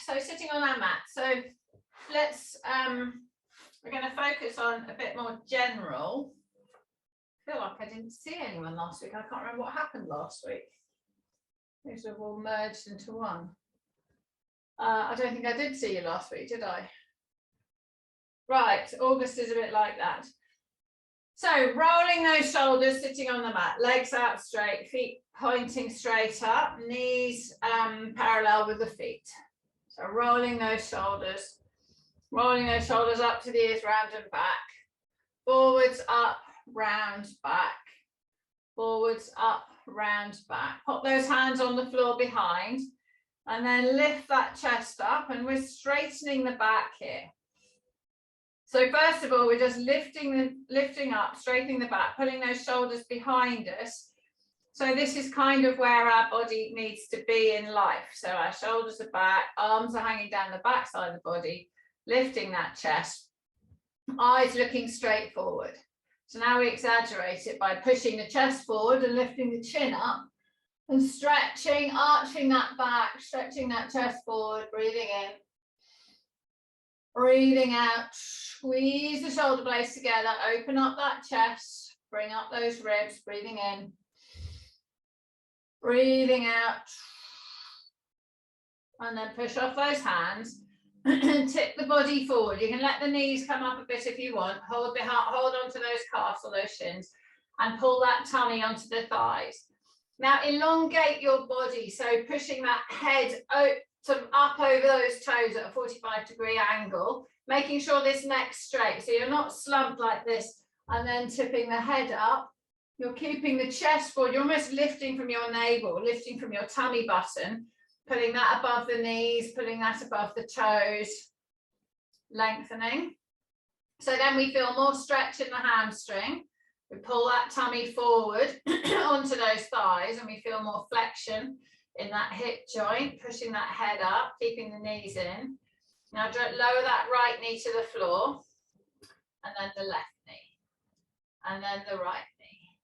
So sitting on our mat. So let's, we're going to focus on a bit more general. I feel like I didn't see anyone last week. I can't remember what happened last week. These have all merged into one. I don't think I did see you last week, did I? Right, August is a bit like that. So rolling those shoulders, sitting on the mat, legs out straight, feet pointing straight up, knees parallel with the feet. So rolling those shoulders up to the ears, round and back, forwards, up, round, back, forwards, up, round, back. Pop those hands on the floor behind and then lift that chest up, and we're straightening the back here. So first of all, we're just lifting up, straightening the back, pulling those shoulders behind us. So this is kind of where our body needs to be in life. So our shoulders are back, arms are hanging down the back side of the body, lifting that chest, eyes looking straight forward. So now we exaggerate it by pushing the chest forward and lifting the chin up and stretching, arching that back, stretching that chest forward, breathing in. Breathing out, squeeze the shoulder blades together, open up that chest, bring up those ribs, breathing in, breathing out, and then push off those hands and tip the body forward. You can let the knees come up a bit if you want, hold onto those calves or those shins and pull that tummy onto the thighs. Now elongate your body, so pushing that head sort of up over those toes at a 45-degree angle, making sure this neck's straight. So you're not slumped like this and then tipping the head up. You're keeping the chest forward. You're almost lifting from your navel, lifting from your tummy button, pulling that above the knees, pulling that above the toes, lengthening. So then we feel more stretch in the hamstring. We pull that tummy forward onto those thighs and we feel more flexion in that hip joint, pushing that head up, keeping the knees in. Now lower that right knee to the floor, and then the left knee, and then the right knee,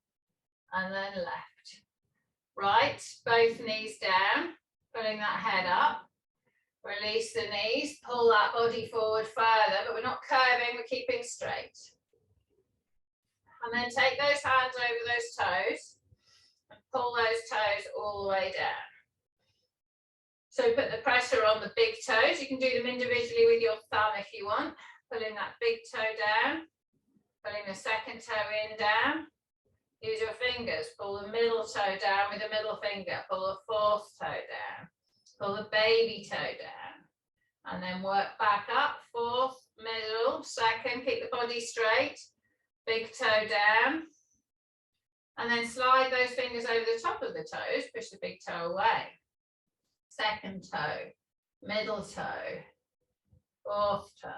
and then left. Right, both knees down, pulling that head up. Release the knees, pull that body forward further, but we're not curving, we're keeping straight. And then take those hands over those toes, and pull those toes all the way down. So put the pressure on the big toes. You can do them individually with your thumb if you want. Pulling that big toe down, pulling the second toe in down. Use your fingers. Pull the middle toe down with the middle finger. Pull the fourth toe down. Pull the baby toe down. And then work back up. Fourth, middle, second. Keep the body straight. Big toe down. And then slide those fingers over the top of the toes. Push the big toe away. Second toe, middle toe, fourth toe,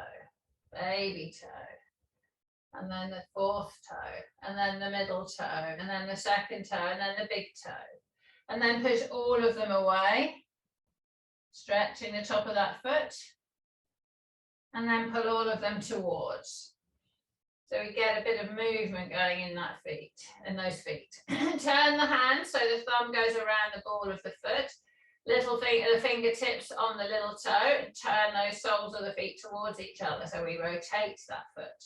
baby toe, and then the fourth toe, and then the middle toe, and then the second toe, and then the big toe. And then push all of them away, stretching the top of that foot, and then pull all of them towards. So we get a bit of movement going in that feet, in those feet. Turn the hand so the thumb goes around the ball of the foot. Little finger, the fingertips on the little toe, and turn those soles of the feet towards each other. So we rotate that foot.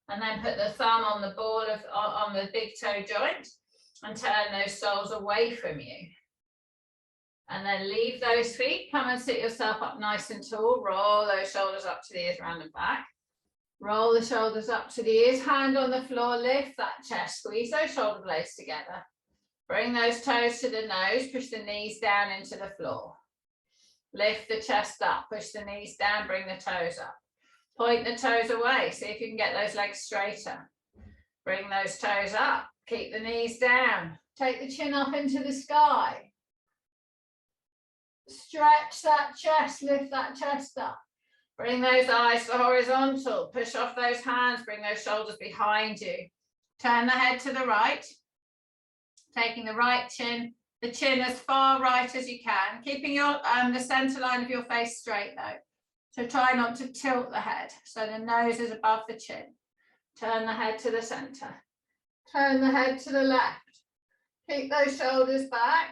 And then put the thumb on the ball of, on the big toe joint and turn those soles away from you. And then leave those feet. Come and sit yourself up nice and tall. Roll those shoulders up to the ears, round and back. Roll the shoulders up to the ears. Hand on the floor, lift that chest. Squeeze those shoulder blades together. Bring those toes to the nose, push the knees down into the floor. Lift the chest up, push the knees down, bring the toes up. Point the toes away, see if you can get those legs straighter. Bring those toes up, keep the knees down. Take the chin up into the sky. Stretch that chest, lift that chest up. Bring those eyes to horizontal, push off those hands, bring those shoulders behind you. Turn the head to the right. Taking the right chin, the chin as far right as you can, keeping your the center line of your face straight though. So try not to tilt the head. So the nose is above the chin. Turn the head to the center. Turn the head to the left. Keep those shoulders back.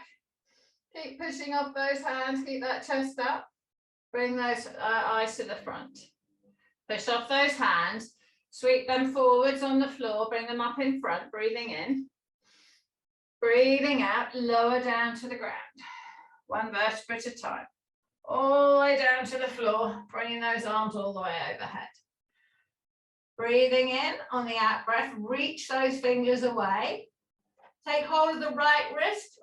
Keep pushing off those hands. Keep that chest up. Bring those eyes to the front. Push off those hands, sweep them forwards on the floor, bring them up in front, breathing in. Breathing out, lower down to the ground. One vertebra at a time. All the way down to the floor, bringing those arms all the way overhead. Breathing in on the out breath, reach those fingers away. Take hold of the right wrist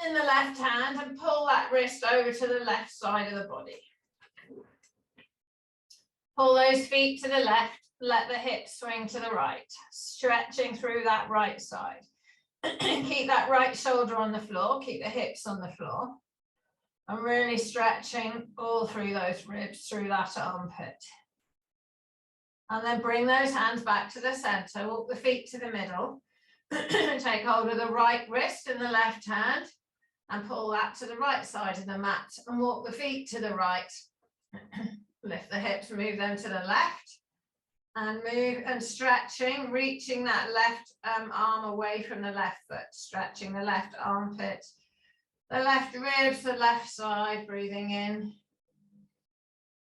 in the left hand and pull that wrist over to the left side of the body. Pull those feet to the left, let the hips swing to the right, stretching through that right side. Keep that right shoulder on the floor, keep the hips on the floor. And really stretching all through those ribs, through that armpit. And then bring those hands back to the center, walk the feet to the middle. Take hold of the right wrist in the left hand and pull that to the right side of the mat and walk the feet to the right. Lift the hips, move them to the left and move and stretching, reaching that left arm away from the left foot, stretching the left armpit, the left ribs, the left side, breathing in,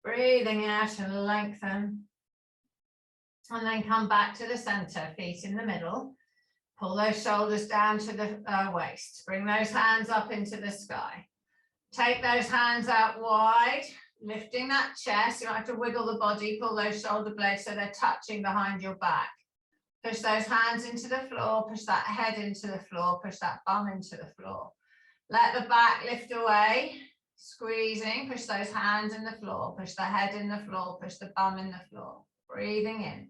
breathing out and lengthen. And then come back to the center, feet in the middle. Pull those shoulders down to the waist. Bring those hands up into the sky. Take those hands out wide, lifting that chest. You don't have to wiggle the body, pull those shoulder blades so they're touching behind your back. Push those hands into the floor, push that head into the floor, push that bum into the floor. Let the back lift away, squeezing, push those hands in the floor, push the head in the floor, push the bum in the floor. Breathing in.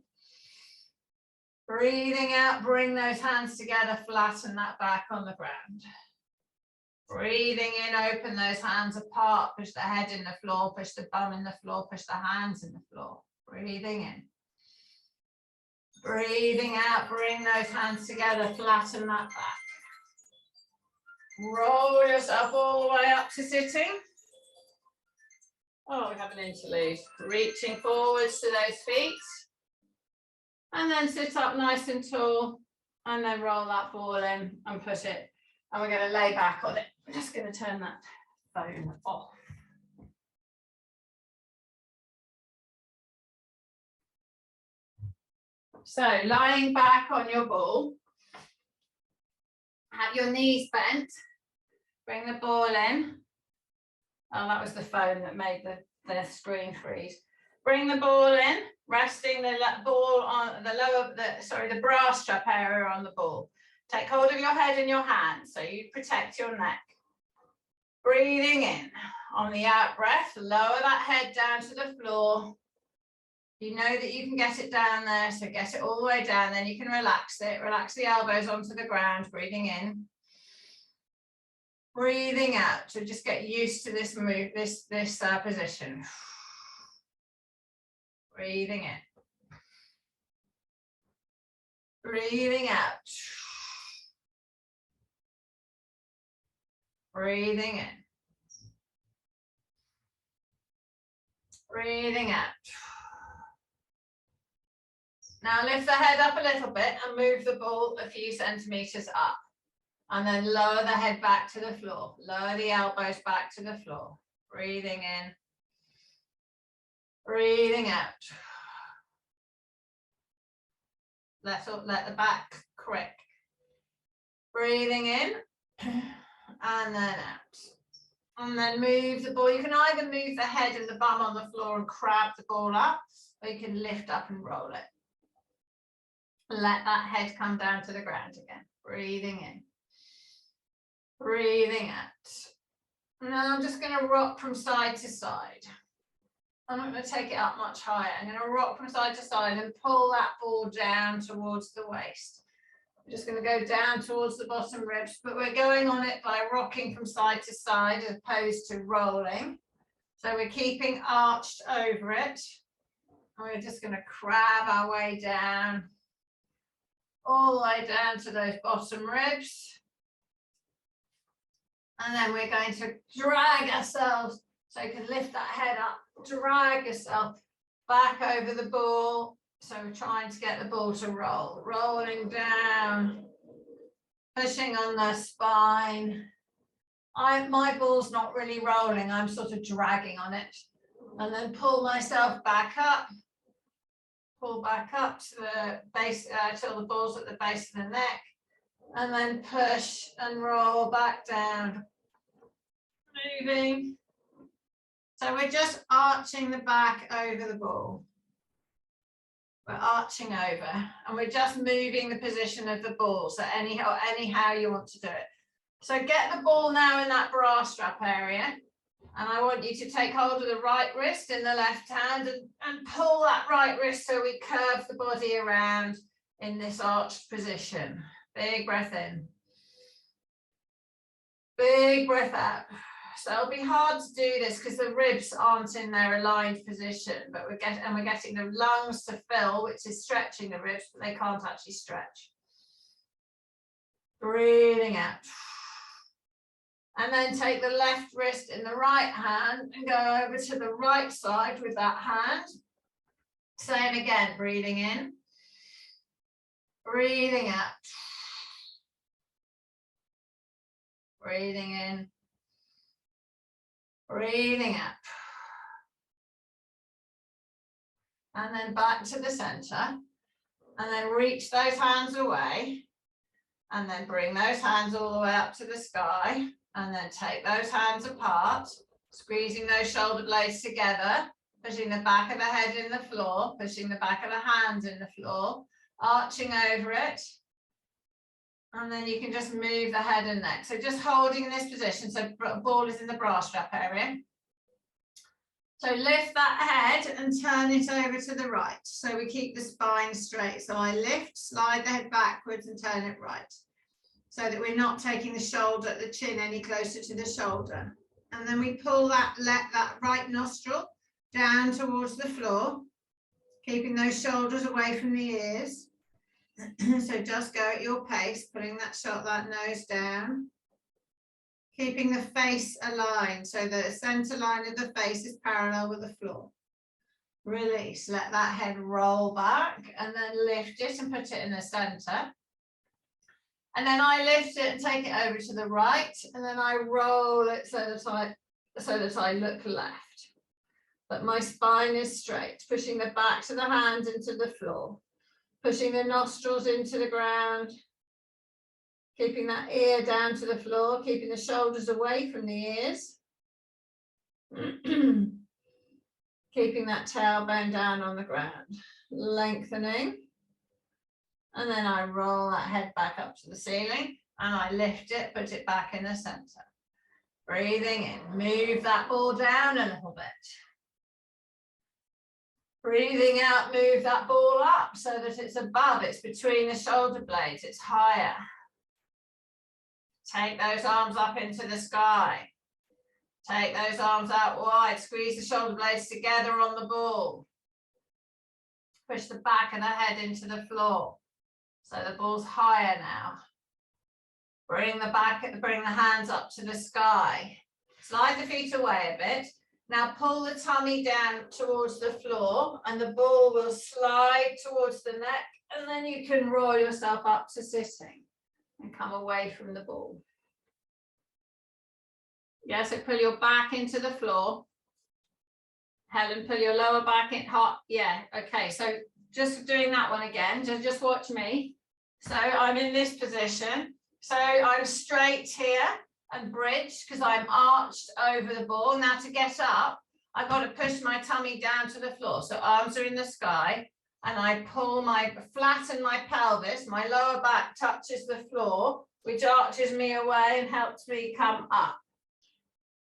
Breathing out, bring those hands together, flatten that back on the ground. Breathing in, open those hands apart, push the head in the floor, push the bum in the floor, push the hands in the floor. Breathing in. Breathing out, bring those hands together, flatten that back. Roll yourself all the way up to sitting. Oh, we have an interlude. Reaching forwards to those feet. And then sit up nice and tall. And then roll that ball in and put it. And we're going to lay back on it. I'm just going to turn that phone off. So lying back on your ball. Have your knees bent. Bring the ball in. Oh, that was the phone that made the screen freeze. Bring the ball in, resting the ball on the bra strap area on the ball. Take hold of your head in your hands so you protect your neck. Breathing in. On the out breath, lower that head down to the floor. You know that you can get it down there, so get it all the way down, then you can relax it. Relax the elbows onto the ground, breathing in. Breathing out, so just get used to this move, this position. Breathing in. Breathing out. Breathing in. Breathing out. Now lift the head up a little bit and move the ball a few centimeters up. And then lower the head back to the floor. Lower the elbows back to the floor. Breathing in. Breathing out. Let the back crick. Breathing in. And then out. And then move the ball. You can either move the head and the bum on the floor and crab the ball up, or you can lift up and roll it. Let that head come down to the ground again. Breathing in. Breathing out. Now I'm just going to rock from side to side. I'm not going to take it up much higher. I'm going to rock from side to side and pull that ball down towards the waist. I'm just going to go down towards the bottom ribs, but we're going on it by rocking from side to side as opposed to rolling. So we're keeping arched over it. And we're just going to crab our way down, all the way down to those bottom ribs. And then we're going to drag ourselves, so you can lift that head up, drag yourself back over the ball. So we're trying to get the ball to roll, rolling down, pushing on the spine. My ball's not really rolling, I'm sort of dragging on it. And then pull myself back up. Pull back up to the base, till the ball's at the base of the neck. And then push and roll back down. Moving. So we're just arching the back over the ball. We're arching over and we're just moving the position of the ball. So anyhow you want to do it. So get the ball now in that bra strap area. And I want you to take hold of the right wrist in the left hand and pull that right wrist so we curve the body around in this arched position. Big breath in. Big breath out. So it'll be hard to do this because the ribs aren't in their aligned position, but we're getting the lungs to fill, which is stretching the ribs, but they can't actually stretch. Breathing out. And then take the left wrist in the right hand and go over to the right side with that hand. Same again, breathing in, breathing out, breathing in, breathing out. And then back to the center. And then reach those hands away. And then bring those hands all the way up to the sky. And then take those hands apart, squeezing those shoulder blades together, pushing the back of the head in the floor, pushing the back of the hands in the floor, arching over it. And then you can just move the head and neck. So just holding in this position. So ball is in the bra strap area. So lift that head and turn it over to the right. So we keep the spine straight. So I lift, slide the head backwards and turn it right. So that we're not taking the chin any closer to the shoulder. And then we pull that right nostril down towards the floor, keeping those shoulders away from the ears. So just go at your pace, putting that nose down, keeping the face aligned. So the center line of the face is parallel with the floor. Release, let that head roll back and then lift it and put it in the center. And then I lift it and take it over to the right, and then I roll it so that I look left. But my spine is straight, pushing the back of the hand into the floor, pushing the nostrils into the ground, keeping that ear down to the floor, keeping the shoulders away from the ears, keeping that tailbone down on the ground, lengthening. And then I roll that head back up to the ceiling and I lift it, put it back in the center. Breathing in, move that ball down a little bit. Breathing out, move that ball up so that it's above, it's between the shoulder blades, it's higher. Take those arms up into the sky. Take those arms out wide, squeeze the shoulder blades together on the ball. Push the back of the head into the floor. So the ball's higher now. Bring the hands up to the sky. Slide the feet away a bit. Now pull the tummy down towards the floor and the ball will slide towards the neck, and then you can roll yourself up to sitting and come away from the ball. Yeah, so pull your back into the floor. Helen, pull your lower back in hot. Yeah, okay, so just doing that one again, just watch me. So I'm in this position. So I'm straight here and bridged because I'm arched over the ball. Now to get up, I've got to push my tummy down to the floor. So arms are in the sky and I flatten my pelvis. My lower back touches the floor, which arches me away and helps me come up.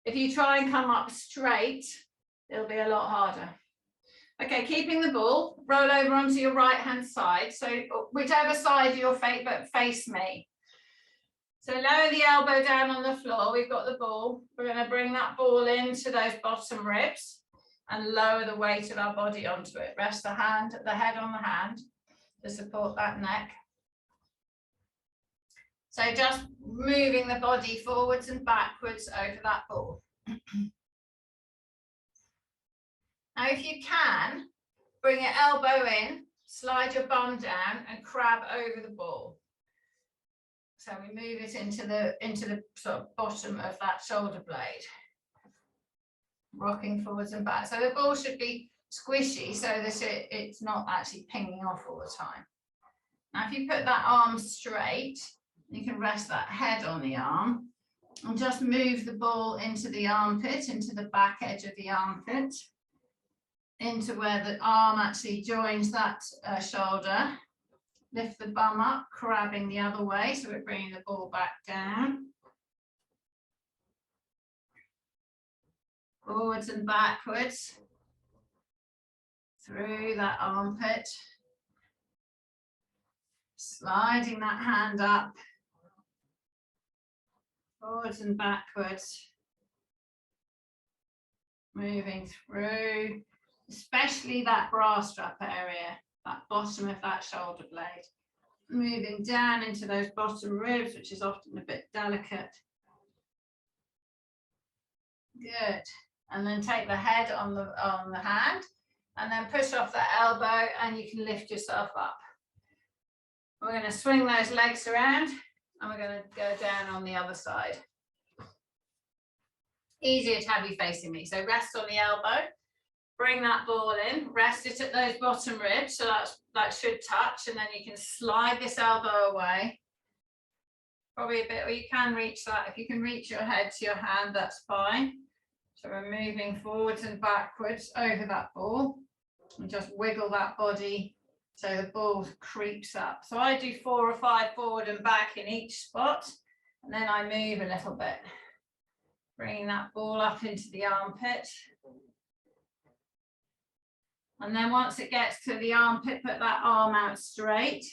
If you try and come up straight, it'll be a lot harder. Okay, keeping the ball, roll over onto your right hand side. So whichever side you're but face me. So lower the elbow down on the floor. We've got the ball. We're going to bring that ball into those bottom ribs and lower the weight of our body onto it. Rest the head on the hand to support that neck. So just moving the body forwards and backwards over that ball. Now, if you can, bring your elbow in, slide your bum down and crab over the ball. So we move it into the sort of bottom of that shoulder blade. rocking forwards and back. So the ball should be squishy so that it's not actually pinging off all the time. Now, if you put that arm straight, you can rest that head on the arm and just move the ball into the armpit, into the back edge of the armpit, into where the arm actually joins that shoulder. Lift the bum up, crabbing the other way, so we're bringing the ball back down. Forwards and backwards through that armpit. Sliding that hand up. Forwards and backwards. Moving through, especially that bra strap area, that bottom of that shoulder blade. Moving down into those bottom ribs, which is often a bit delicate. Good. And then take the head on the hand and then push off that elbow and you can lift yourself up. We're going to swing those legs around and we're going to go down on the other side. Easier to have you facing me. So rest on the elbow, bring that ball in, rest it at those bottom ribs, so that should touch, and then you can slide this elbow away. Probably a bit, or you can reach that. If you can reach your head to your hand, that's fine. So we're moving forwards and backwards over that ball and just wiggle that body so the ball creeps up. So I do 4 or 5 forward and back in each spot, and then I move a little bit. Bringing that ball up into the armpit. And then once it gets to the armpit, put that arm out straight.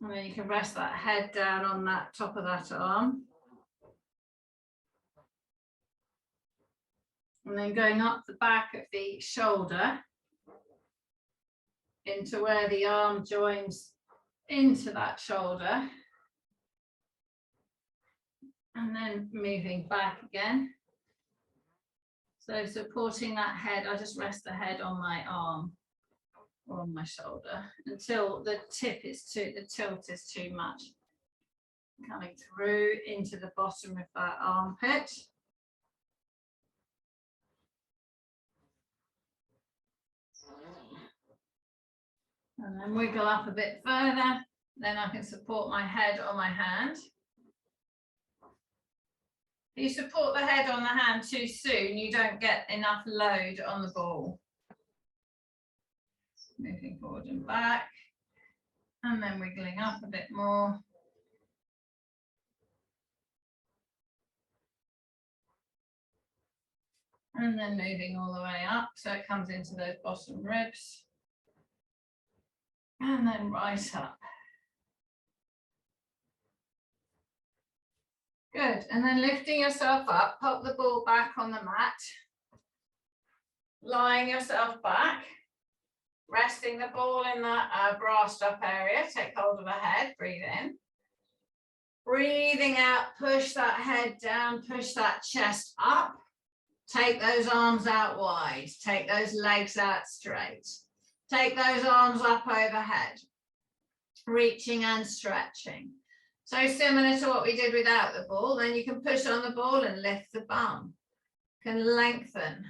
And then you can rest that head down on that top of that arm. And then going up the back of the shoulder into where the arm joins into that shoulder. And then moving back again. So supporting that head, I just rest the head on my arm or on my shoulder until the tilt is too much. Coming through into the bottom of that armpit. And then wiggle up a bit further. Then I can support my head on my hand. If you support the head on the hand too soon, you don't get enough load on the ball. Moving forward and back. And then wiggling up a bit more. And then moving all the way up so it comes into those bottom ribs. And then right up. Good, and then lifting yourself up, pop the ball back on the mat. Lying yourself back. Resting the ball in that bra strap area. Take hold of the head, breathe in. Breathing out, push that head down, push that chest up. Take those arms out wide. Take those legs out straight. Take those arms up overhead. Reaching and stretching. So similar to what we did without the ball, then you can push on the ball and lift the bum. You can lengthen.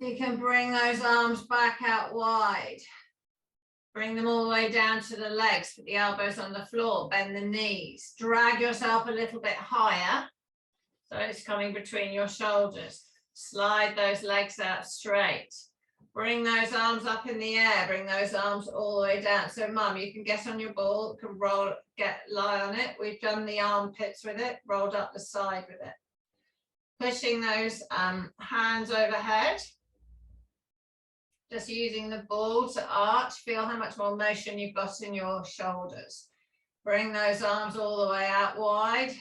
You can bring those arms back out wide. Bring them all the way down to the legs, put the elbows on the floor, bend the knees. Drag yourself a little bit higher. So it's coming between your shoulders. Slide those legs out straight. Bring those arms up in the air. Bring those arms all the way down. So mum, you can get on your ball, can roll, lie on it. We've done the armpits with it, rolled up the side with it. Pushing those hands overhead. Just using the ball to arch. Feel how much more motion you've got in your shoulders. Bring those arms all the way out wide.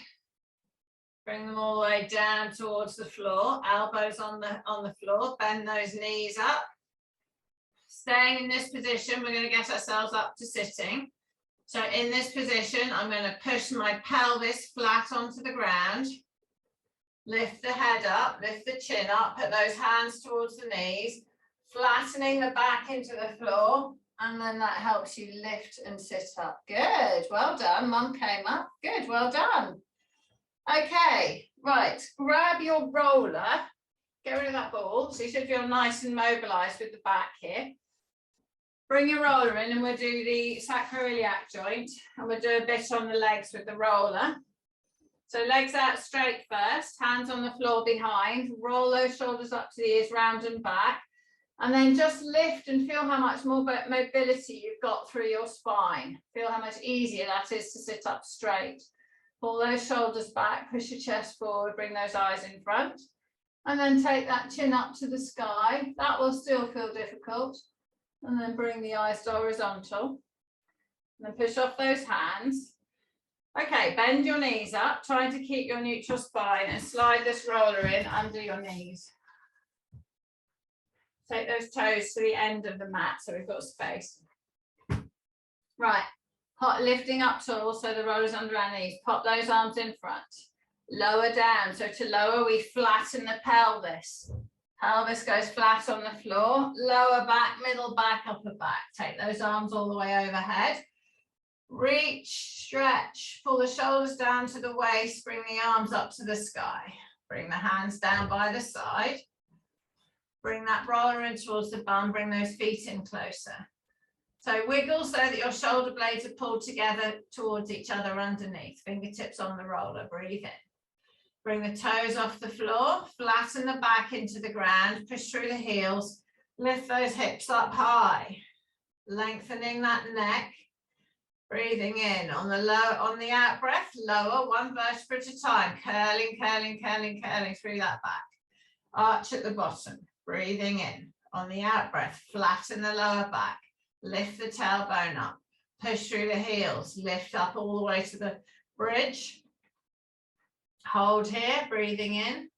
Bring them all the way down towards the floor. Elbows on the floor. Bend those knees up. Staying in this position, we're going to get ourselves up to sitting. So in this position, I'm going to push my pelvis flat onto the ground. Lift the head up, lift the chin up, put those hands towards the knees, flattening the back into the floor, and then that helps you lift and sit up. Good, well done. Mum came up. Good, well done. Okay, Right, grab your roller, get rid of that ball, so you should feel nice and mobilised with the back here. Bring your roller in and we'll do the sacroiliac joint, and we'll do a bit on the legs with the roller. So legs out straight first, hands on the floor behind, roll those shoulders up to the ears, round and back, and then just lift and feel how much more mobility you've got through your spine. Feel how much easier that is to sit up straight. Pull those shoulders back, push your chest forward, bring those eyes in front, and then take that chin up to the sky. That will still feel difficult. And then bring the eyes horizontal. And then push off those hands. Okay, bend your knees up, trying to keep your neutral spine, and slide this roller in under your knees. Take those toes to the end of the mat so we've got space. Right, lifting up tall so the roller's under our knees. Pop those arms in front. Lower down, so to lower we flatten the pelvis. Pelvis goes flat on the floor, lower back, middle back, upper back. Take those arms all the way overhead. Reach, stretch, pull the shoulders down to the waist, bring the arms up to the sky. Bring the hands down by the side. Bring that roller in towards the bum, bring those feet in closer. So wiggle so that your shoulder blades are pulled together towards each other underneath. Fingertips on the roller, breathe in. Bring the toes off the floor, flatten the back into the ground, push through the heels, lift those hips up high, lengthening that neck, breathing in. On the out breath, lower one vertebra at a time, curling, curling, curling, curling through that back. Arch at the bottom, breathing in. On the out breath, flatten the lower back, lift the tailbone up, push through the heels, lift up all the way to the bridge. Hold here, breathing in.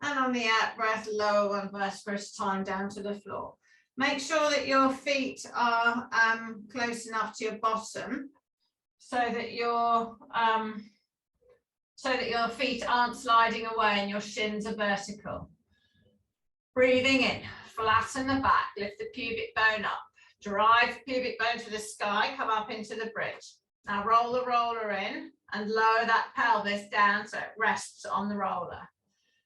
And on the out breath, lower one vertebra at a time down to the floor. Make sure that your feet are close enough to your bottom so that your feet aren't sliding away and your shins are vertical. Breathing in, flatten the back, lift the pubic bone up, drive the pubic bone to the sky, come up into the bridge. Now roll the roller in and lower that pelvis down so it rests on the roller.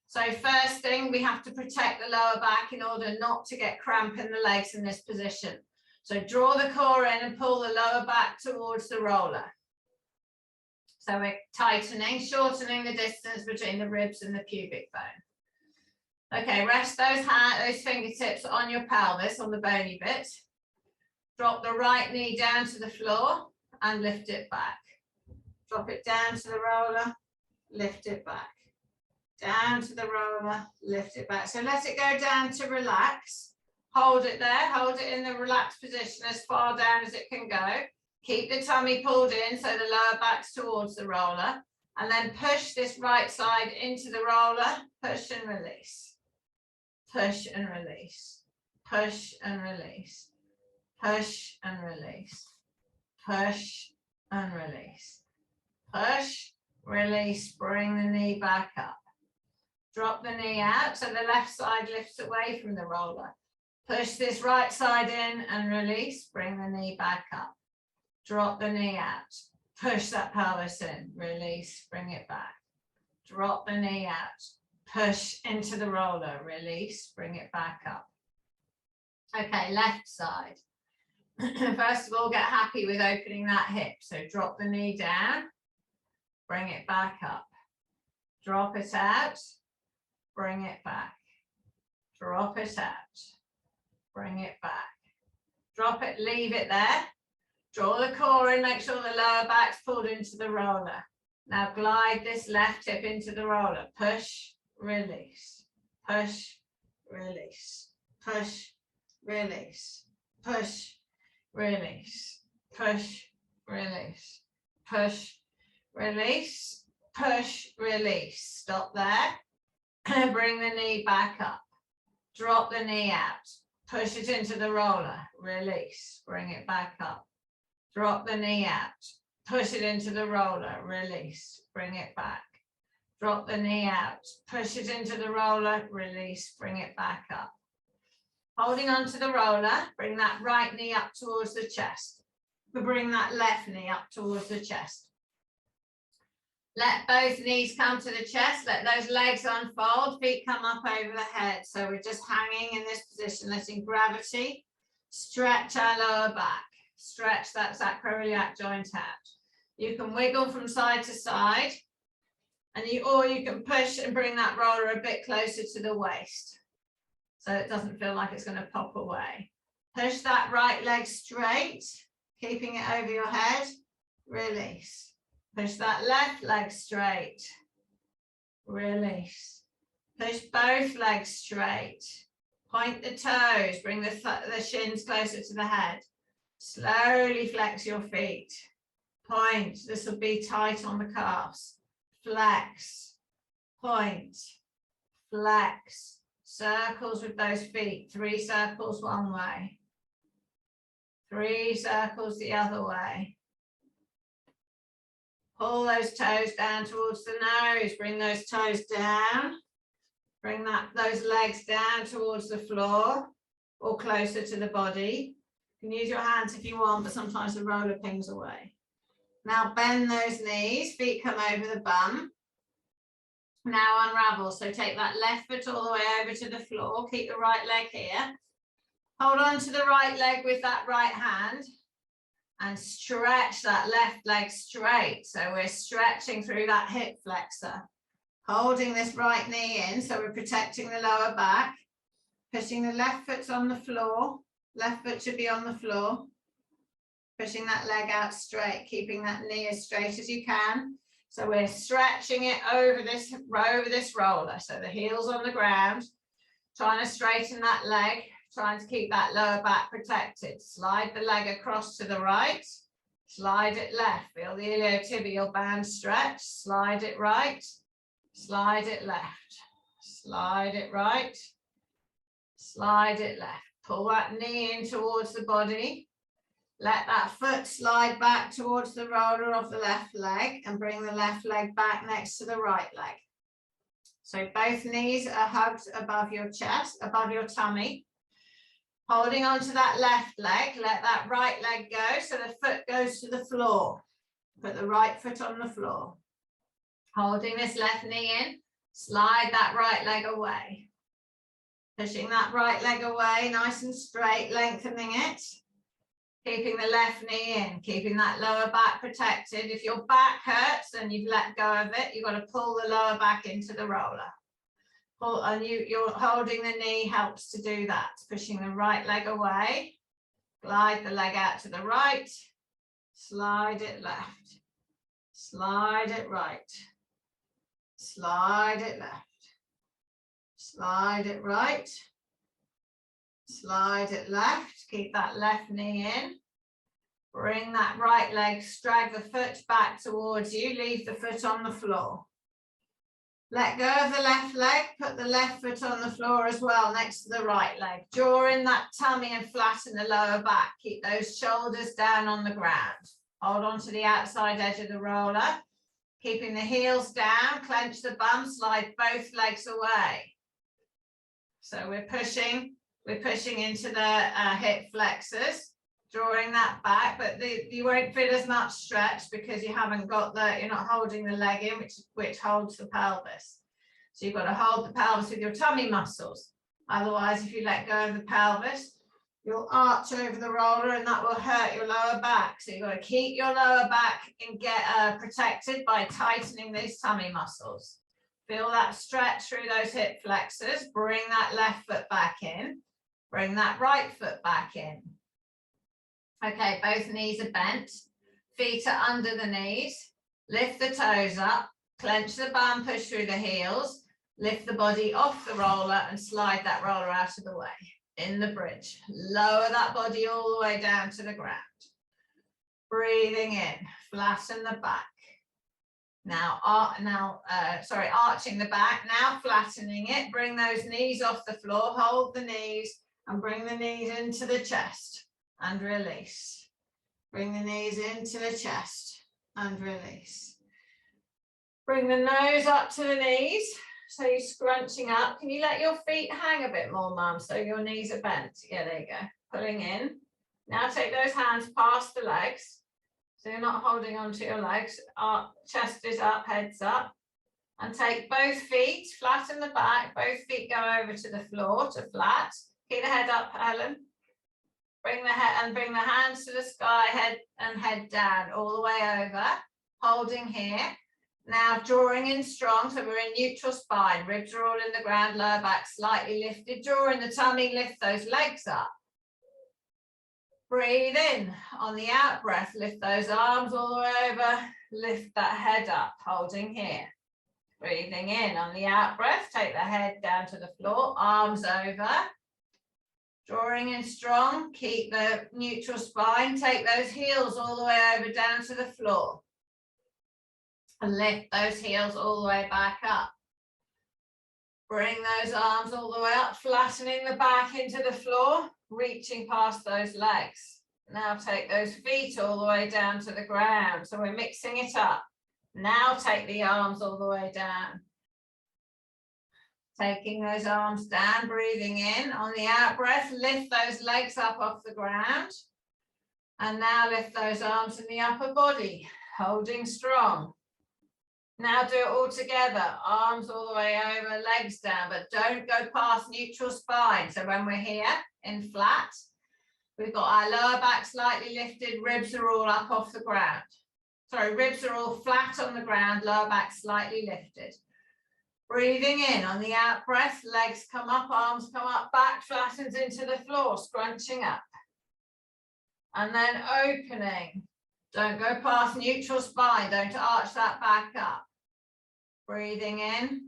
So first thing, we have to protect the lower back in order not to get cramp in the legs in this position. So draw the core in and pull the lower back towards the roller. So we're tightening, shortening the distance between the ribs and the pubic bone. Okay, rest those fingertips on your pelvis, on the bony bit. Drop the right knee down to the floor and lift it back. Drop it down to the roller, lift it back. Down to the roller, lift it back. So let it go down to relax. Hold it there, hold it in the relaxed position as far down as it can go. Keep the tummy pulled in so the lower back's towards the roller. And then push this right side into the roller, push and release. Push and release. Push and release. Push and release. Push and release. Push, release, bring the knee back up. Drop the knee out so the left side lifts away from the roller. Push this right side in and release, bring the knee back up. Drop the knee out. Push that pelvis in, release, bring it back. Drop the knee out. Push into the roller, release, bring it back up. Okay, left side. First of all, get happy with opening that hip. So drop the knee down, bring it back up. Drop it out, bring it back. Drop it out, bring it back. Drop it, leave it there. Draw the core in, make sure the lower back's pulled into the roller. Now glide this left hip into the roller. Push, release, push, release, push, release, push, release, push, release, push, release, push, release. Stop there. Bring the knee back up. Drop the knee out. Push it into the roller. Release. Bring it back up. Drop the knee out. Push it into the roller. Release. Bring it back. Drop the knee out. Push it into the roller. Release. Bring it back up. Holding onto the roller, bring that right knee up towards the chest. But bring that left knee up towards the chest. Let both knees come to the chest. Let those legs unfold. Feet come up over the head. So we're just hanging in this position, letting gravity stretch our lower back. Stretch that sacroiliac joint out. You can wiggle from side to side, or you can push and bring that roller a bit closer to the waist, so it doesn't feel like it's going to pop away. Push that right leg straight, keeping it over your head. Release. Push that left leg straight. Release. Push both legs straight. Point the toes. Bring the shins closer to the head. Slowly flex your feet. Point. This will be tight on the calves. Flex. Point. Flex. Circles with those feet. 3 circles one way. 3 circles the other way. Pull those toes down towards the nose. Bring those toes down. Bring those legs down towards the floor or closer to the body. You can use your hands if you want, but sometimes the roller pings away. Now bend those knees. Feet come over the bum. Now unravel. So take that left foot all the way over to the floor. Keep the right leg here. Hold on to the right leg with that right hand. And stretch that left leg straight. So we're stretching through that hip flexor. Holding this right knee in, so we're protecting the lower back. Pushing the left foot on the floor. Left foot should be on the floor. Pushing that leg out straight, keeping that knee as straight as you can. So we're stretching it over this roller. So the heel's on the ground, trying to straighten that leg. Trying to keep that lower back protected. Slide the leg across to the right. Slide it left. Feel the iliotibial band stretch. Slide it right. Slide it left. Slide it right. Slide it left. Pull that knee in towards the body. Let that foot slide back towards the roller of the left leg and bring the left leg back next to the right leg. So both knees are hugged above your chest, above your tummy. Holding on to that left leg, let that right leg go so the foot goes to the floor. Put the right foot on the floor. Holding this left knee in, slide that right leg away. Pushing that right leg away, nice and straight, lengthening it. Keeping the left knee in, keeping that lower back protected. If your back hurts and you've let go of it, you've got to pull the lower back into the roller. And you're holding the knee helps to do that. Pushing the right leg away, glide the leg out to the right, slide it left, slide it right, slide it left, slide it right, slide it left. Keep that left knee in. Bring that right leg, drag the foot back towards you, leave the foot on the floor. Let go of the left leg, put the left foot on the floor as well, next to the right leg. Draw in that tummy and flatten the lower back. Keep those shoulders down on the ground. Hold on to the outside edge of the roller. Keeping the heels down, clench the bum, slide both legs away. So we're pushing into the hip flexors, drawing that back, but you won't feel as much stretch because you're not holding the leg in, which holds the pelvis. So you've got to hold the pelvis with your tummy muscles. Otherwise, if you let go of the pelvis, you'll arch over the roller and that will hurt your lower back. So you've got to keep your lower back and get protected by tightening these tummy muscles. Feel that stretch through those hip flexors. Bring that left foot back in. Bring that right foot back in. Okay, both knees are bent, feet are under the knees, lift the toes up, clench the bum, push through the heels, lift the body off the roller and slide that roller out of the way in the bridge. Lower that body all the way down to the ground. Breathing in, flatten the back. Now, arching the back, now flattening it, bring those knees off the floor, hold the knees and bring the knees into the chest. And release. Bring the knees into the chest and release. Bring the nose up to the knees. So you're scrunching up. Can you let your feet hang a bit more, Mum? So your knees are bent. Yeah, there you go. Pulling in. Now take those hands past the legs. So you're not holding onto your legs. Our chest is up, head's up. And take both feet, flatten the back, both feet go over to the floor to flat. Keep the head up, Helen. Bring the hands to the sky, head down, all the way over. Holding here. Now drawing in strong, so we're in neutral spine. Ribs are all in the ground, lower back slightly lifted. Draw in the tummy, lift those legs up. Breathe in. On the out breath, lift those arms all the way over. Lift that head up, holding here. Breathing in. On the out breath, take the head down to the floor, arms over. Drawing in strong, keep the neutral spine. Take those heels all the way over down to the floor. And lift those heels all the way back up. Bring those arms all the way up, flattening the back into the floor, reaching past those legs. Now take those feet all the way down to the ground. So we're mixing it up. Now take the arms all the way down. Taking those arms down, breathing in. On the out breath, lift those legs up off the ground. And now lift those arms in the upper body, holding strong. Now do it all together, arms all the way over, legs down, but don't go past neutral spine. So when we're here in flat, we've got our lower back slightly lifted, ribs are all up off the ground. Sorry, ribs are all flat on the ground, lower back slightly lifted. Breathing in, on the out breath, legs come up, arms come up, back flattens into the floor, scrunching up. And then opening. Don't go past neutral spine, don't arch that back up. Breathing in,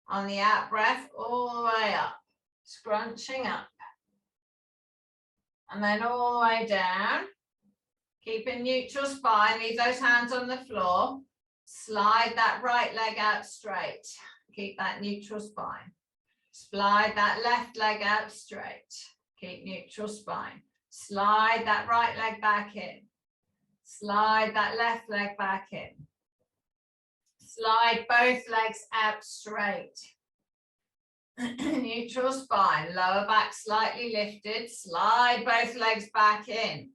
on the out breath, all the way up, scrunching up. And then all the way down, keeping neutral spine, leave those hands on the floor, slide that right leg out straight, keep that neutral spine. Slide that left leg out straight, keep neutral spine. Slide that right leg back in. Slide that left leg back in. Slide both legs out straight. Neutral spine, lower back slightly lifted. Slide both legs back in.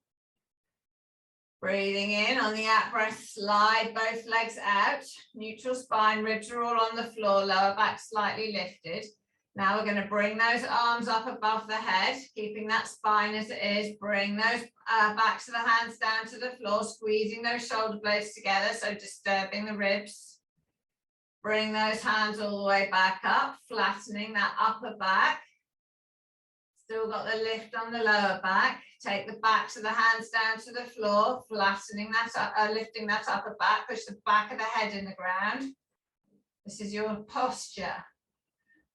Breathing in, on the out breath, slide both legs out. Neutral spine, ribs are all on the floor, lower back slightly lifted. Now we're going to bring those arms up above the head, keeping that spine as it is. Bring those backs of the hands down to the floor, squeezing those shoulder blades together, so disturbing the ribs. Bring those hands all the way back up, flattening that upper back. Still got the lift on the lower back. Take the backs of the hands down to the floor, flattening that up, lifting that upper back. Push the back of the head in the ground. This is your posture.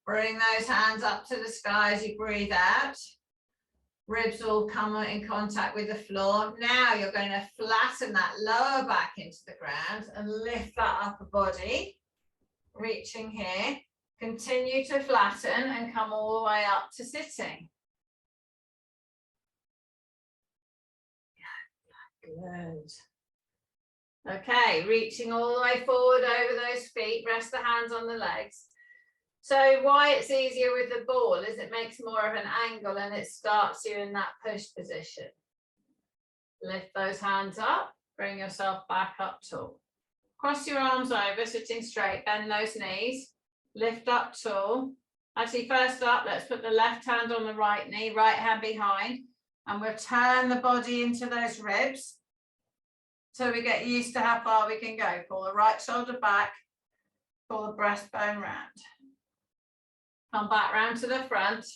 Bring those hands up to the sky as you breathe out. Ribs all come in contact with the floor. Now you're going to flatten that lower back into the ground and lift that upper body. Reaching here. Continue to flatten and come all the way up to sitting. Good. Okay, reaching all the way forward over those feet. Rest the hands on the legs. So why it's easier with the ball is it makes more of an angle and it starts you in that push position. Lift those hands up, bring yourself back up tall. Cross your arms over, sitting straight, bend those knees, lift up tall. Actually, first up, let's put the left hand on the right knee, right hand behind, and we'll turn the body into those ribs. So we get used to how far we can go. Pull the right shoulder back, pull the breastbone round. Come back round to the front,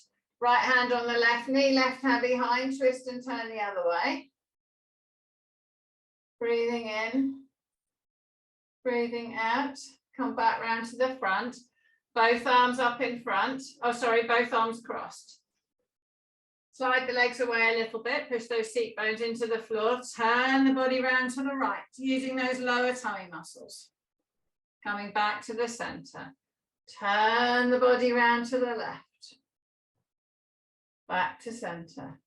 right hand on the left knee, left hand behind, twist and turn the other way. Breathing in, breathing out, come back round to the front, both arms up in front, both arms crossed. Slide the legs away a little bit, push those seat bones into the floor, turn the body round to the right, using those lower tummy muscles. Coming back to the center. Turn the body round to the left. Back to center.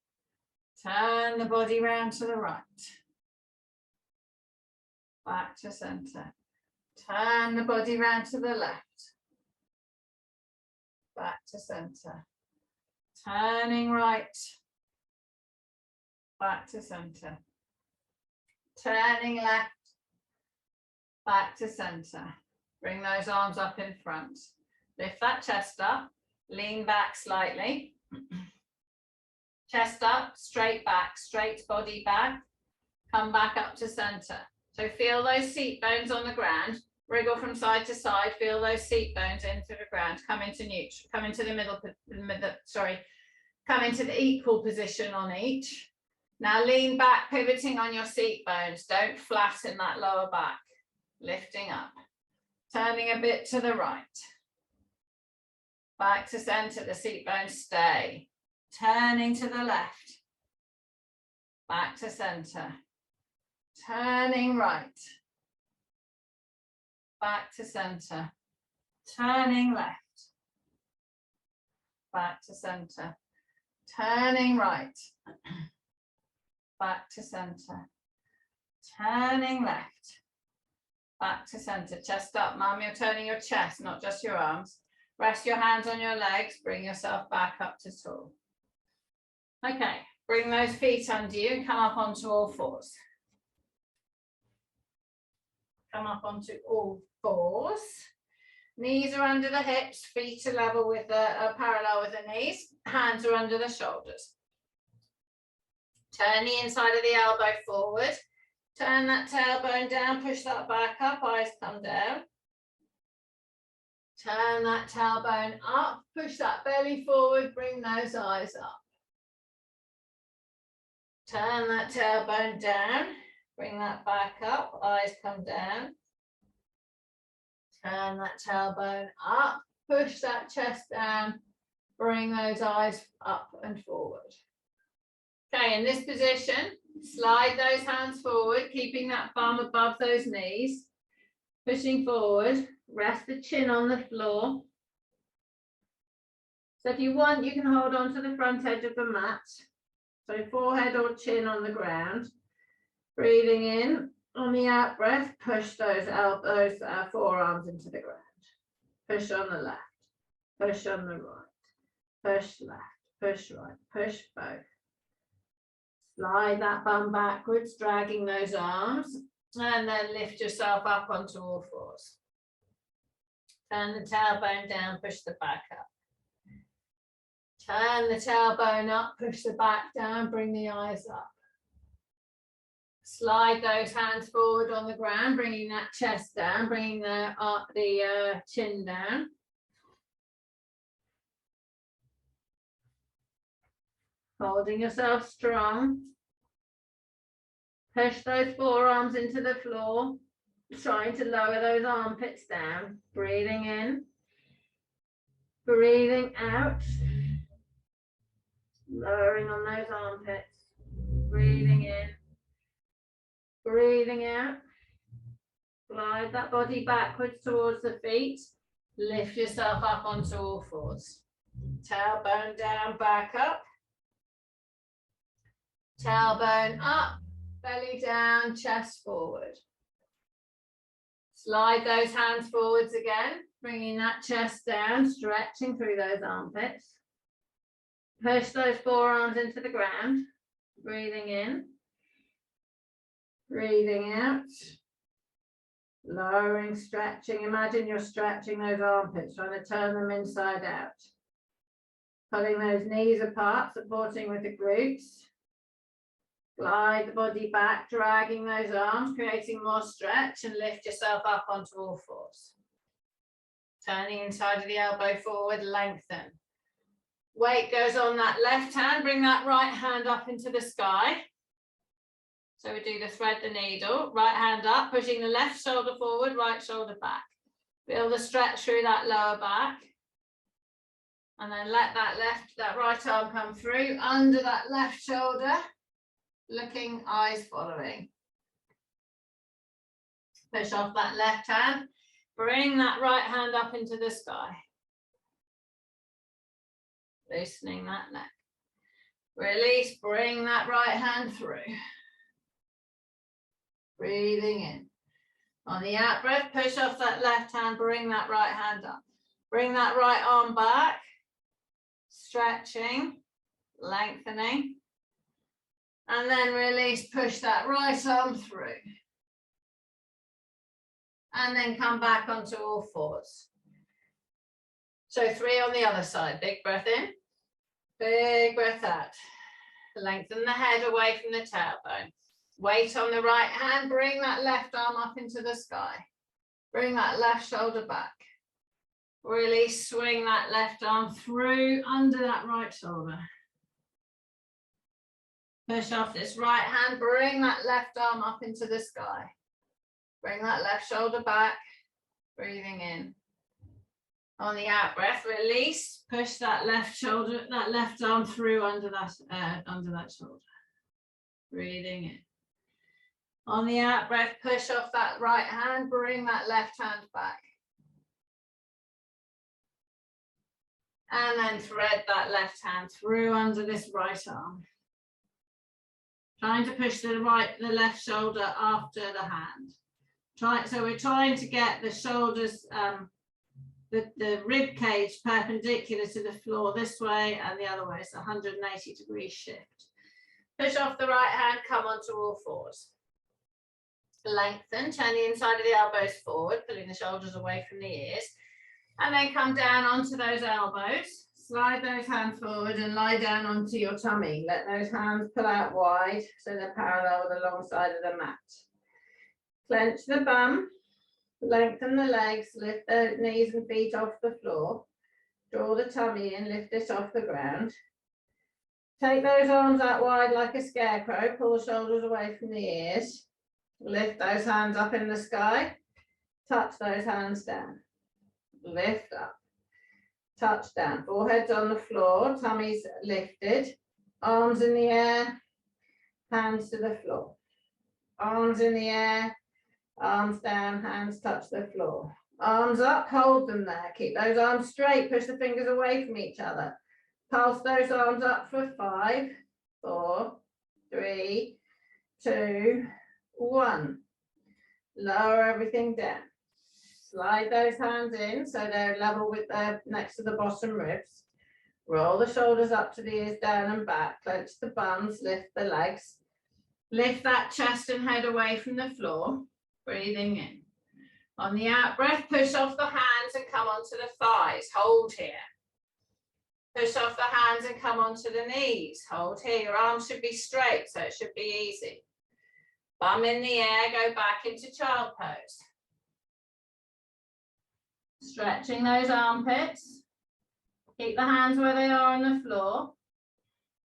Turn the body round to the right. Back to center. Turn the body round to the left. Back to center. Turning right. Back to center. turning left, back to center. Bring those arms up in front. Lift that chest up, lean back slightly. Chest up, straight back, straight body back. Come back up to center. So feel those seat bones on the ground. Wriggle from side to side. Feel those seat bones into the ground. Come into neutral. Come into the middle. Come into the equal position on each. Now lean back, pivoting on your seat bones. Don't flatten that lower back. Lifting up. Turning a bit to the right. Back to center. The seat bones stay. Turning to the left. Back to center. Turning right. Back to center. Turning left. Back to center. Turning right. Back to center. Turning left. Back to center. Chest up, mum. You're turning your chest, not just your arms. Rest your hands on your legs. Bring yourself back up to tall. Okay, bring those feet under you and come up onto all fours. Come up onto all fours. Knees are under the hips, feet are level with parallel with the knees. Hands are under the shoulders. Turn the inside of the elbow forward. Turn that tailbone down, push that back up, eyes come down. Turn that tailbone up, push that belly forward, bring those eyes up. Turn that tailbone down, bring that back up, eyes come down. Turn that tailbone up, push that chest down, bring those eyes up and forward. Okay, in this position, slide those hands forward, keeping that bum above those knees. Pushing forward, rest the chin on the floor. So if you want, you can hold on to the front edge of the mat. So forehead or chin on the ground. Breathing in, on the out breath, push those forearms into the ground. Push on the left, push on the right, push left, push right, push both. Slide that bum backwards, dragging those arms, and then lift yourself up onto all fours. Turn the tailbone down, push the back up. Turn the tailbone up, push the back down, bring the eyes up. Slide those hands forward on the ground, bringing that chest down, bringing the chin down. Holding yourself strong. Push those forearms into the floor, trying to lower those armpits down. Breathing in, breathing out. Lowering on those armpits, breathing in, breathing out. Glide that body backwards towards the feet. Lift yourself up onto all fours. Tailbone down, back up. Tailbone up, belly down, chest forward. Slide those hands forwards again, bringing that chest down, stretching through those armpits. Push those forearms into the ground, breathing in, breathing out, lowering, stretching. Imagine you're stretching those armpits, trying to turn them inside out. Pulling those knees apart, supporting with the glutes. Glide the body back, dragging those arms, creating more stretch, and lift yourself up onto all fours. Turning inside of the elbow forward, lengthen. Weight goes on that left hand, bring that right hand up into the sky. So we do the thread the needle, right hand up, pushing the left shoulder forward, right shoulder back. Feel the stretch through that lower back. And then let that right arm come through under that left shoulder, looking, eyes following. Push off that left hand, bring that right hand up into the sky. Loosening that neck. Release, bring that right hand through. Breathing in. On the out breath, push off that left hand, bring that right hand up. Bring that right arm back. Stretching, lengthening. And then release, push that right arm through. And then come back onto all fours. So 3 on the other side. Big breath in, big breath out. Lengthen the head away from the tailbone. Weight on the right hand, bring that left arm up into the sky. Bring that left shoulder back. Release, swing that left arm through under that right shoulder. Push off this right hand, bring that left arm up into the sky. Bring that left shoulder back, breathing in. On the out breath, release, push that left shoulder, that left arm through under that shoulder. Breathing in. On the out breath, push off that right hand, bring that left hand back. And then thread that left hand through under this right arm. Trying to push the left shoulder after the hand. So we're trying to get the shoulders, the rib cage perpendicular to the floor this way and the other way. It's a 180-degree shift. Push off the right hand, come onto all fours. Lengthen, turn the inside of the elbows forward, pulling the shoulders away from the ears. And then come down onto those elbows. Slide those hands forward and lie down onto your tummy. Let those hands pull out wide so they're parallel with the long side of the mat. Clench the bum, lengthen the legs, lift the knees and feet off the floor. Draw the tummy in, lift it off the ground. Take those arms out wide like a scarecrow, pull the shoulders away from the ears. Lift those hands up in the sky, touch those hands down. Lift up, touch down, forehead's on the floor, tummy's lifted, arms in the air, hands to the floor. Arms in the air, arms down, hands touch the floor. Arms up, hold them there, keep those arms straight, push the fingers away from each other. Pulse those arms up for 5, 4, 3, 2, 1. Lower everything down. Slide those hands in so they're level with next to the bottom ribs. Roll the shoulders up to the ears, down and back. Clench the bums, lift the legs. Lift that chest and head away from the floor. Breathing in. On the out breath, push off the hands and come onto the thighs. Hold here. Push off the hands and come onto the knees. Hold here. Your arms should be straight, so it should be easy. Bum in the air, go back into child pose. Stretching those armpits. Keep the hands where they are on the floor.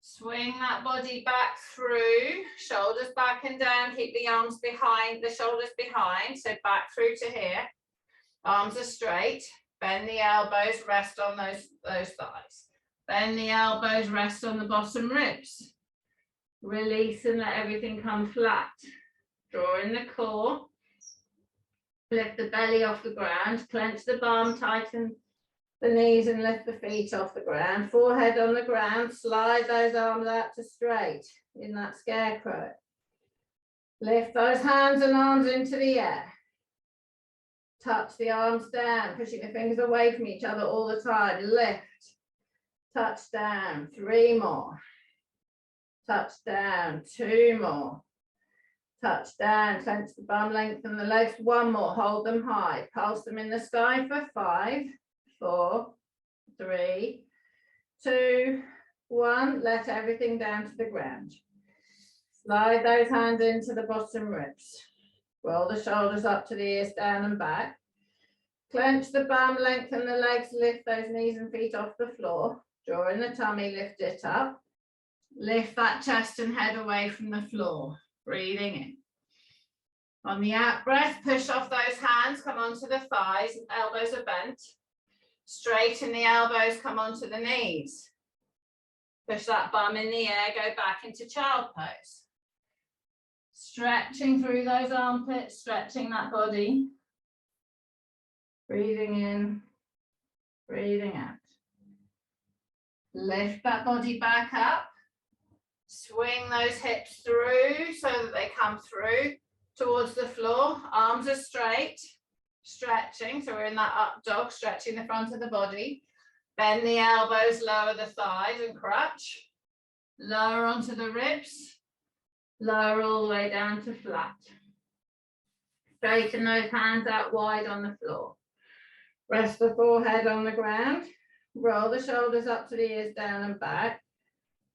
Swing that body back through, shoulders back and down. Keep the arms behind, the shoulders behind, so back through to here. Arms are straight. Bend the elbows, rest on those thighs. Bend the elbows, rest on the bottom ribs. Release and let everything come flat. Draw in the core. Lift the belly off the ground. Clench the bum, tighten the knees and lift the feet off the ground. Forehead on the ground. Slide those arms out to straight in that scarecrow. Lift those hands and arms into the air. Touch the arms down, pushing the fingers away from each other all the time. Lift. Touch down. 3 more. Touch down. 2 more. Touch down. Clench the bum, lengthen the legs. 1 more. Hold them high. Pulse them in the sky for 5, 4, 3, 2, 1. Let everything down to the ground. Slide those hands into the bottom ribs. Roll the shoulders up to the ears, down and back. Clench the bum, lengthen the legs, lift those knees and feet off the floor. Draw in the tummy, lift it up. Lift that chest and head away from the floor. Breathing in. On the out breath, push off those hands, come onto the thighs, elbows are bent. Straighten the elbows, come onto the knees. Push that bum in the air, go back into child pose. Stretching through those armpits, stretching that body. Breathing in, breathing out. Lift that body back up. Swing those hips through so that they come through towards the floor. Arms are straight, stretching. So we're in that up dog, stretching the front of the body. Bend the elbows, lower the thighs and crutch. Lower onto the ribs. Lower all the way down to flat. Straighten those hands out wide on the floor. Rest the forehead on the ground. Roll the shoulders up to the ears, down and back.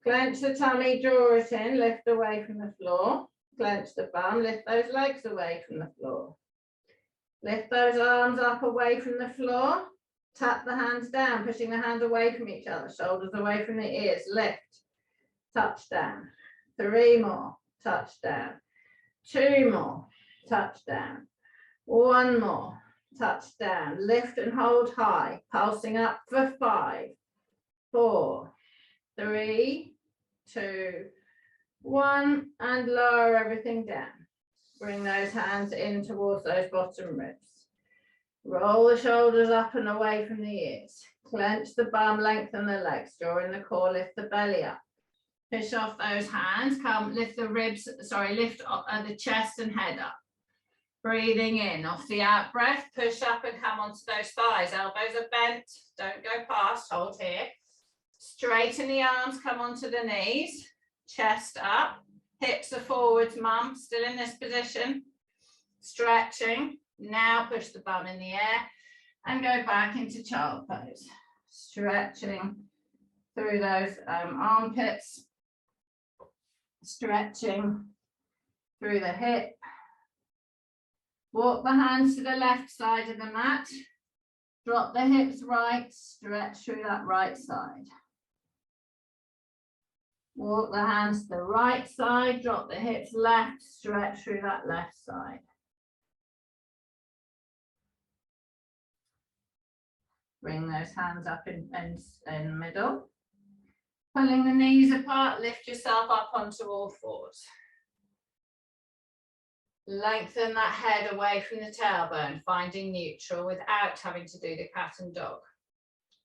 Clench the tummy, draw it in, lift away from the floor. Clench the bum, lift those legs away from the floor. Lift those arms up away from the floor. Tap the hands down, pushing the hands away from each other, shoulders away from the ears. Lift, touch down. 3 more, touch down. 2 more, touch down. 1 more, touch down. Lift and hold high, pulsing up for 5, 4, 3, 2, 1, and lower everything down. Bring those hands in towards those bottom ribs. Roll the shoulders up and away from the ears. Clench the bum, lengthen the legs, draw in the core, lift the belly up. Push off those hands, come lift the ribs, lift the chest and head up. Breathing in, off the out breath, push up and come onto those thighs. Elbows are bent, don't go past, hold here. Straighten the arms, come onto the knees, chest up, hips are forwards, mum, still in this position. Stretching, now push the bum in the air and go back into child pose. Stretching through those armpits, stretching through the hip. Walk the hands to the left side of the mat. Drop the hips right, stretch through that right side. Walk the hands to the right side, drop the hips left, stretch through that left side. Bring those hands up in the middle. Pulling the knees apart, lift yourself up onto all fours. Lengthen that head away from the tailbone, finding neutral without having to do the cat and dog.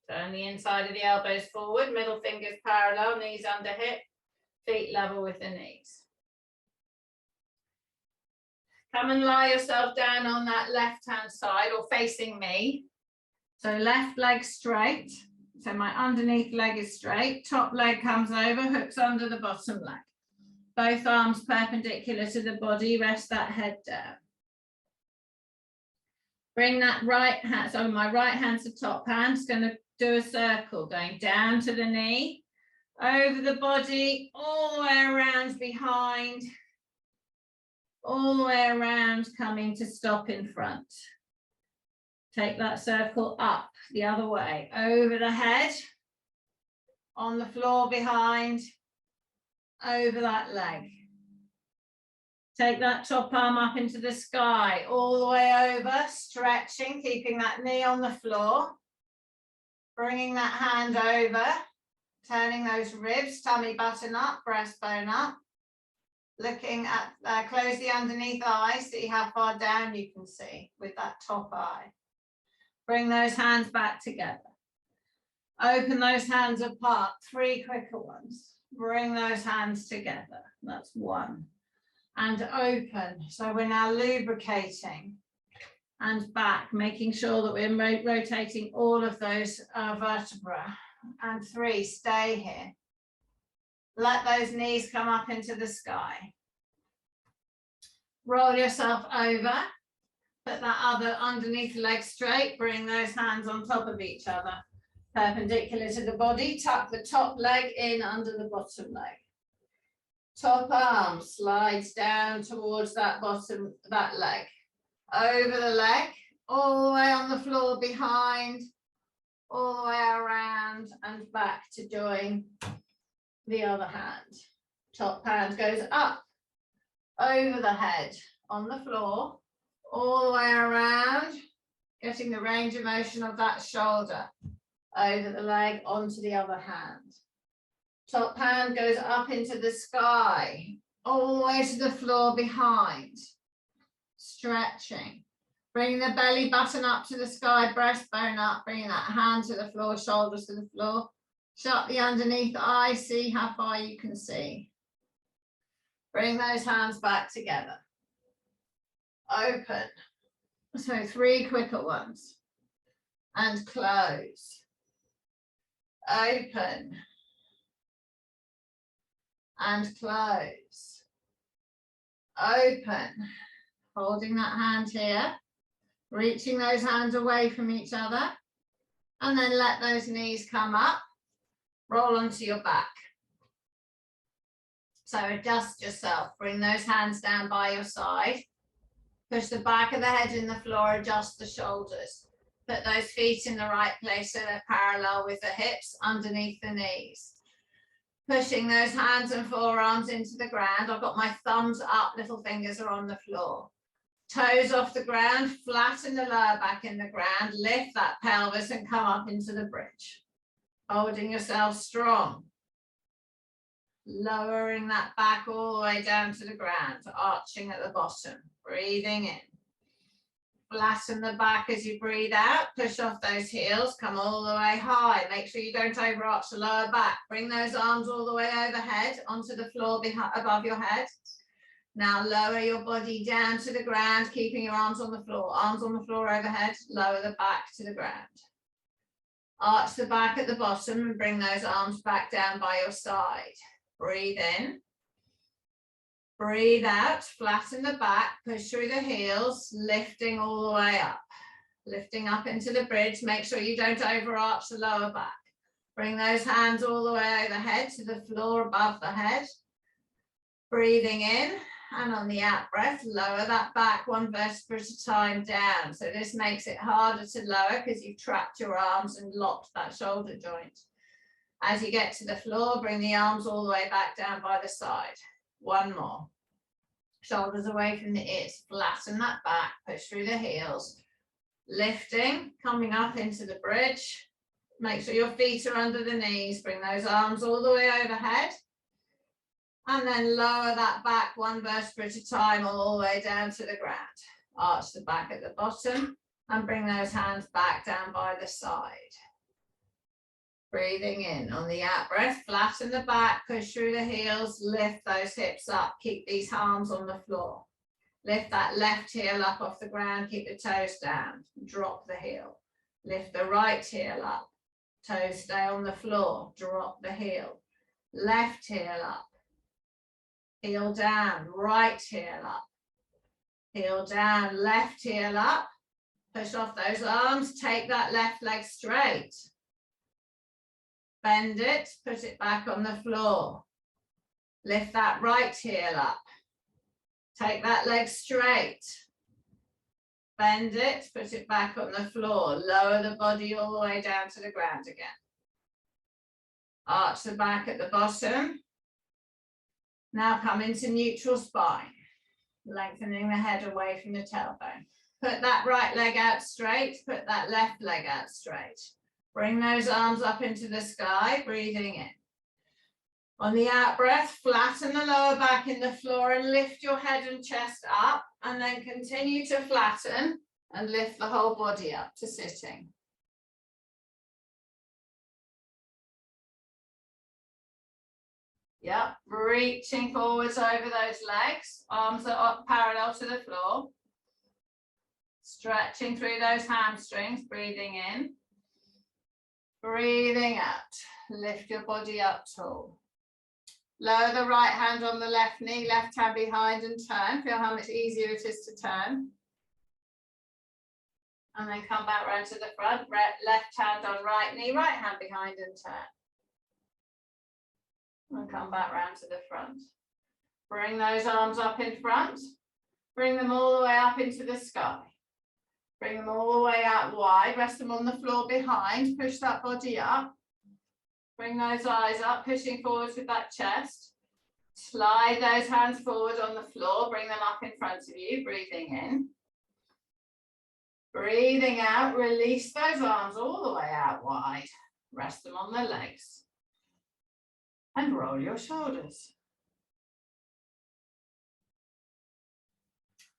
Turn the inside of the elbows forward, middle fingers parallel, knees under hip, feet level with the knees. Come and lie yourself down on that left-hand side or facing me. So left leg straight. So my underneath leg is straight, top leg comes over, hooks under the bottom leg. Both arms perpendicular to the body, rest that head down. Bring that right hand, so my right hand's the top hand, it's going to do a circle going down to the knee, over the body, all the way around behind, all the way around, coming to stop in front. Take that circle up the other way, over the head, on the floor behind, over that leg. Take that top arm up into the sky, all the way over, stretching, keeping that knee on the floor. Bringing that hand over, turning those ribs, tummy button up, breastbone up. Looking at, close the underneath eye, see how far down you can see with that top eye. Bring those hands back together. Open those hands apart, 3 quicker ones. Bring those hands together, that's 1. And open, so we're now lubricating. And back, making sure that we're rotating all of those vertebrae. And 3, stay here. Let those knees come up into the sky. Roll yourself over. Put that other underneath leg straight. Bring those hands on top of each other. Perpendicular to the body. Tuck the top leg in under the bottom leg. Top arm slides down towards that bottom, that leg. Over the leg, all the way on the floor behind, all the way around and back to join the other hand. Top hand goes up, over the head, on the floor, all the way around, getting the range of motion of that shoulder, over the leg, onto the other hand. Top hand goes up into the sky, all the way to the floor behind. Stretching, bringing the belly button up to the sky, breastbone up, bringing that hand to the floor, shoulders to the floor. Shut the underneath eye, see how far you can see. Bring those hands back together. Open. So 3 quicker ones. And close. Open. And close. open. Holding that hand here, reaching those hands away from each other, and then let those knees come up, roll onto your back. So adjust yourself, bring those hands down by your side, push the back of the head in the floor, adjust the shoulders. Put those feet in the right place so they're parallel with the hips underneath the knees. Pushing those hands and forearms into the ground. I've got my thumbs up, little fingers are on the floor. Toes off the ground, flatten the lower back in the ground, lift that pelvis and come up into the bridge. Holding yourself strong. Lowering that back all the way down to the ground, arching at the bottom, breathing in. Flatten the back as you breathe out, push off those heels, come all the way high. Make sure you don't overarch the lower back. Bring those arms all the way overhead onto the floor above your head. Now lower your body down to the ground, keeping your arms on the floor overhead, lower the back to the ground. Arch the back at the bottom and bring those arms back down by your side. Breathe in. Breathe out, flatten the back, push through the heels, lifting all the way up. Lifting up into the bridge, make sure you don't overarch the lower back. Bring those hands all the way overhead to the floor above the head. Breathing in, and on the out breath, lower that back one vertebra at a time down. So this makes it harder to lower because you've trapped your arms and locked that shoulder joint. As you get to the floor, bring the arms all the way back down by the side. One more. Shoulders away from the ears, flatten that back, push through the heels. Lifting, coming up into the bridge. Make sure your feet are under the knees. Bring those arms all the way overhead. And then lower that back one vertebra at a time all the way down to the ground. Arch the back at the bottom and bring those hands back down by the side. Breathing in, on the out breath, flatten the back, push through the heels, lift those hips up, keep these arms on the floor. Lift that left heel up off the ground, keep the toes down, drop the heel. Lift the right heel up, toes stay on the floor, drop the heel. Left heel up, heel down, right heel up, heel down, left heel up. Push off those arms, take that left leg straight. Bend it, put it back on the floor. Lift that right heel up. Take that leg straight. Bend it, put it back on the floor. Lower the body all the way down to the ground again. Arch the back at the bottom. Now come into neutral spine. Lengthening the head away from the tailbone. Put that right leg out straight, put that left leg out straight. Bring those arms up into the sky, breathing in. On the out breath, flatten the lower back in the floor and lift your head and chest up, and then continue to flatten and lift the whole body up to sitting. Yep, reaching forwards over those legs, arms are up parallel to the floor. Stretching through those hamstrings, breathing in. Breathing out, lift your body up tall. Lower the right hand on the left knee, left hand behind and turn. Feel how much easier it is to turn. And then come back round to the front, left hand on right knee, right hand behind and turn. And come back round to the front. Bring those arms up in front. Bring them all the way up into the sky. Bring them all the way out wide, rest them on the floor behind, push that body up. Bring those eyes up, pushing forwards with that chest. Slide those hands forward on the floor, bring them up in front of you, breathing in. Breathing out, release those arms all the way out wide. Rest them on the legs. And roll your shoulders.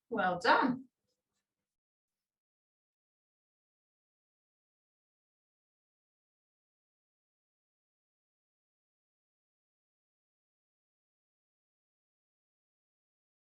Well done.